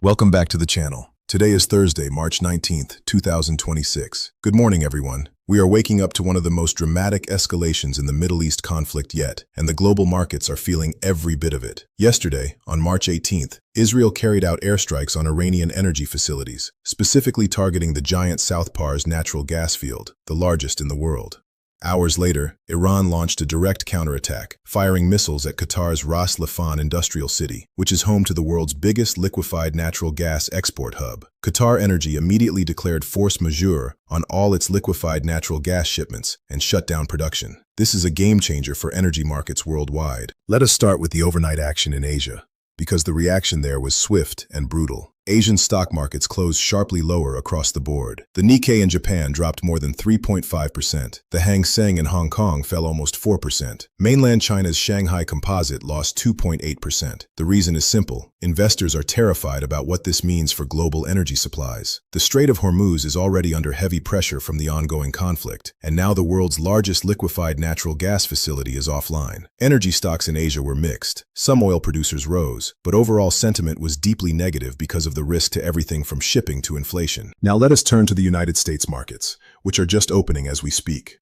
Welcome back to the channel. Today is Thursday, March 19th, 2026. Good morning, everyone. We are waking up to one of the most dramatic escalations in the Middle East conflict yet, and the global markets are feeling every bit of it. Yesterday, on March 18th, Israel carried out airstrikes on Iranian energy facilities, specifically targeting the giant South Pars natural gas field, the largest in the world. Hours later, Iran launched a direct counterattack, firing missiles at Qatar's Ras Laffan industrial city, which is home to the world's biggest liquefied natural gas export hub. QatarEnergy immediately declared force majeure on all its liquefied natural gas shipments and shut down production. This is a game-changer for energy markets worldwide. Let us start with the overnight action in Asia, because the reaction there was swift and brutal. Asian stock markets closed sharply lower across the board. The Nikkei in Japan dropped more than 3.5%. The Hang Seng in Hong Kong fell almost 4%. Mainland China's Shanghai Composite lost 2.8%. The reason is simple. Investors are terrified about what this means for global energy supplies. The Strait of Hormuz is already under heavy pressure from the ongoing conflict, and now the world's largest liquefied natural gas facility is offline. Energy stocks in Asia were mixed. Some oil producers rose, but overall sentiment was deeply negative because of the risk to everything from shipping to inflation. Now let us turn to the United States markets, which are just opening as we speak.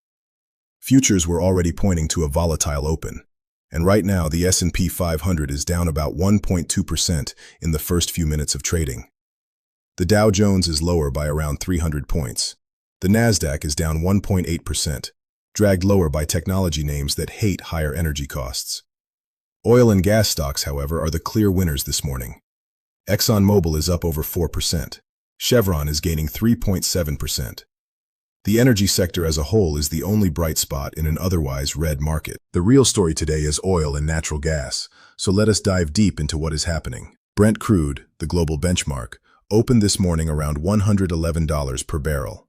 Futures were already pointing to a volatile open, and right now the S&P 500 is down about 1.2% in the first few minutes of trading. The Dow Jones is lower by around 300 points. The Nasdaq is down 1.8%, dragged lower by technology names that hate higher energy costs. Oil and gas stocks, however, are the clear winners this morning. ExxonMobil is up over 4%. Chevron is gaining 3.7%. The energy sector as a whole is the only bright spot in an otherwise red market. The real story today is oil and natural gas, so let us dive deep into what is happening. Brent crude, the global benchmark, opened this morning around $111 per barrel.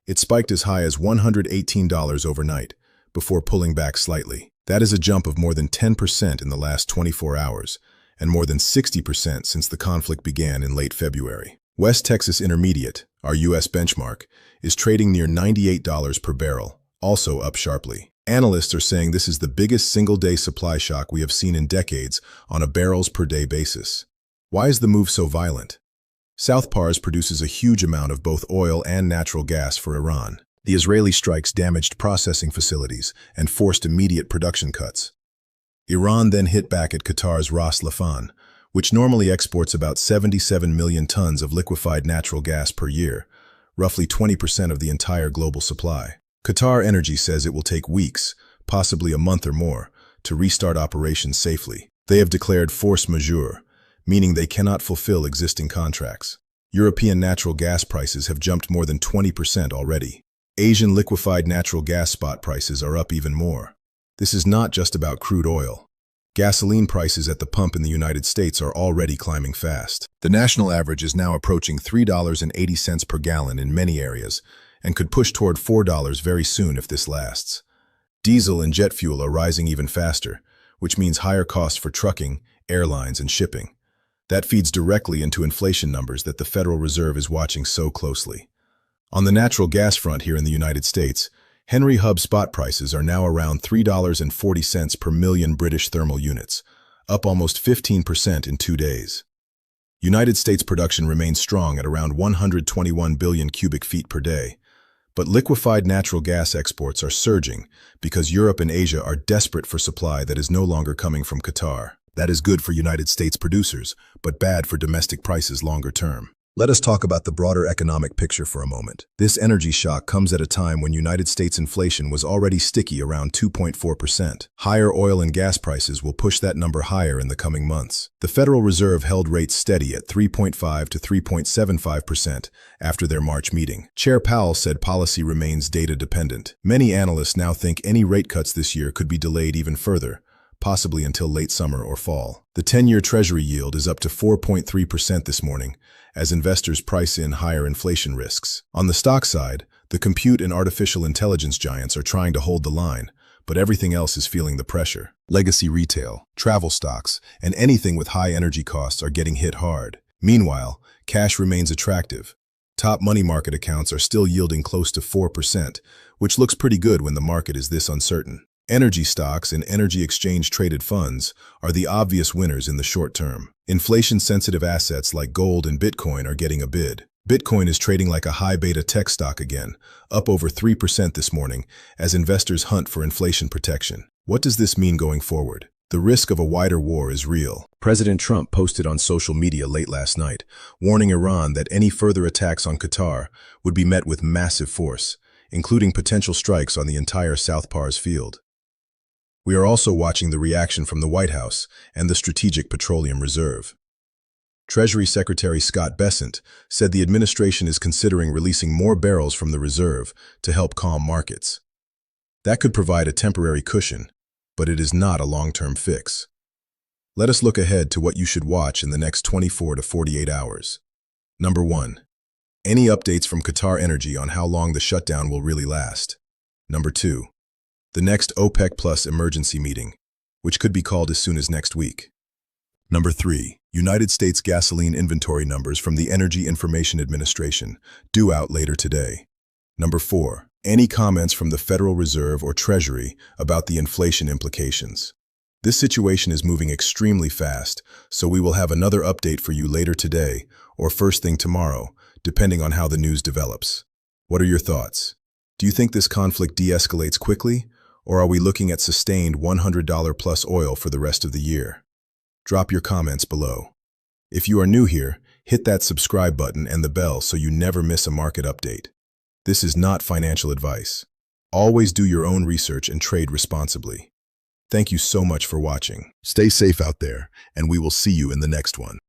It spiked as high as $118 overnight, before pulling back slightly. That is a jump of more than 10% in the last 24 hours, and more than 60% since the conflict began in late February. West Texas Intermediate, our U.S. benchmark, is trading near $98 per barrel, also up sharply. Analysts are saying this is the biggest single-day supply shock we have seen in decades on a barrels-per-day basis. Why is the move so violent? South Pars produces a huge amount of both oil and natural gas for Iran. The Israeli strikes damaged processing facilities and forced immediate production cuts. Iran then hit back at Qatar's Ras Laffan, which normally exports about 77 million tons of liquefied natural gas per year, roughly 20% of the entire global supply. QatarEnergy says it will take weeks, possibly a month or more, to restart operations safely. They have declared force majeure, meaning they cannot fulfill existing contracts. European natural gas prices have jumped more than 20% already. Asian liquefied natural gas spot prices are up even more. This is not just about crude oil. Gasoline prices at the pump in the United States are already climbing fast. The national average is now approaching $3.80 per gallon in many areas, and could push toward $4 very soon if this lasts. Diesel and jet fuel are rising even faster, which means higher costs for trucking, airlines, and shipping. That feeds directly into inflation numbers that the Federal Reserve is watching so closely. On the natural gas front here in the United States, Henry Hub spot prices are now around $3.40 per million British thermal units, up almost 15% in 2 days. United States production remains strong at around 121 billion cubic feet per day, but liquefied natural gas exports are surging because Europe and Asia are desperate for supply that is no longer coming from Qatar. That is good for United States producers, but bad for domestic prices longer term. Let us talk about the broader economic picture for a moment. This energy shock comes at a time when United States inflation was already sticky around 2.4%. Higher oil and gas prices will push that number higher in the coming months. The Federal Reserve held rates steady at 3.5 to 3.75% after their March meeting. Chair Powell said policy remains data-dependent. Many analysts now think any rate cuts this year could be delayed even further, possibly until late summer or fall. The 10-year Treasury yield is up to 4.3% this morning, as investors price in higher inflation risks. On the stock side, the compute and artificial intelligence giants are trying to hold the line, but everything else is feeling the pressure. Legacy retail, travel stocks, and anything with high energy costs are getting hit hard. Meanwhile, cash remains attractive. Top money market accounts are still yielding close to 4%, which looks pretty good when the market is this uncertain. Energy stocks and energy exchange-traded funds are the obvious winners in the short term. Inflation-sensitive assets like gold and Bitcoin are getting a bid. Bitcoin is trading like a high-beta tech stock again, up over 3% this morning as investors hunt for inflation protection. What does this mean going forward? The risk of a wider war is real. President Trump posted on social media late last night, warning Iran that any further attacks on Qatar would be met with massive force, including potential strikes on the entire South Pars field. We are also watching the reaction from the White House and the Strategic Petroleum Reserve. Treasury Secretary Scott Bessent said the administration is considering releasing more barrels from the reserve to help calm markets. That could provide a temporary cushion, but it is not a long-term fix. Let us look ahead to what you should watch in the next 24 to 48 hours. Number 1. Any updates from QatarEnergy on how long the shutdown will really last. Number 2. The next OPEC Plus emergency meeting, which could be called as soon as next week. Number 3. United States gasoline inventory numbers from the Energy Information Administration, due out later today. Number 4. Any comments from the Federal Reserve or Treasury about the inflation implications. This situation is moving extremely fast, so we will have another update for you later today or first thing tomorrow, depending on how the news develops. What are your thoughts? Do you think this conflict de-escalates quickly, or are we looking at sustained $100 plus oil for the rest of the year? Drop your comments below. If you are new here, hit that subscribe button and the bell so you never miss a market update. This is not financial advice. Always do your own research and trade responsibly. Thank you so much for watching. Stay safe out there, and we will see you in the next one.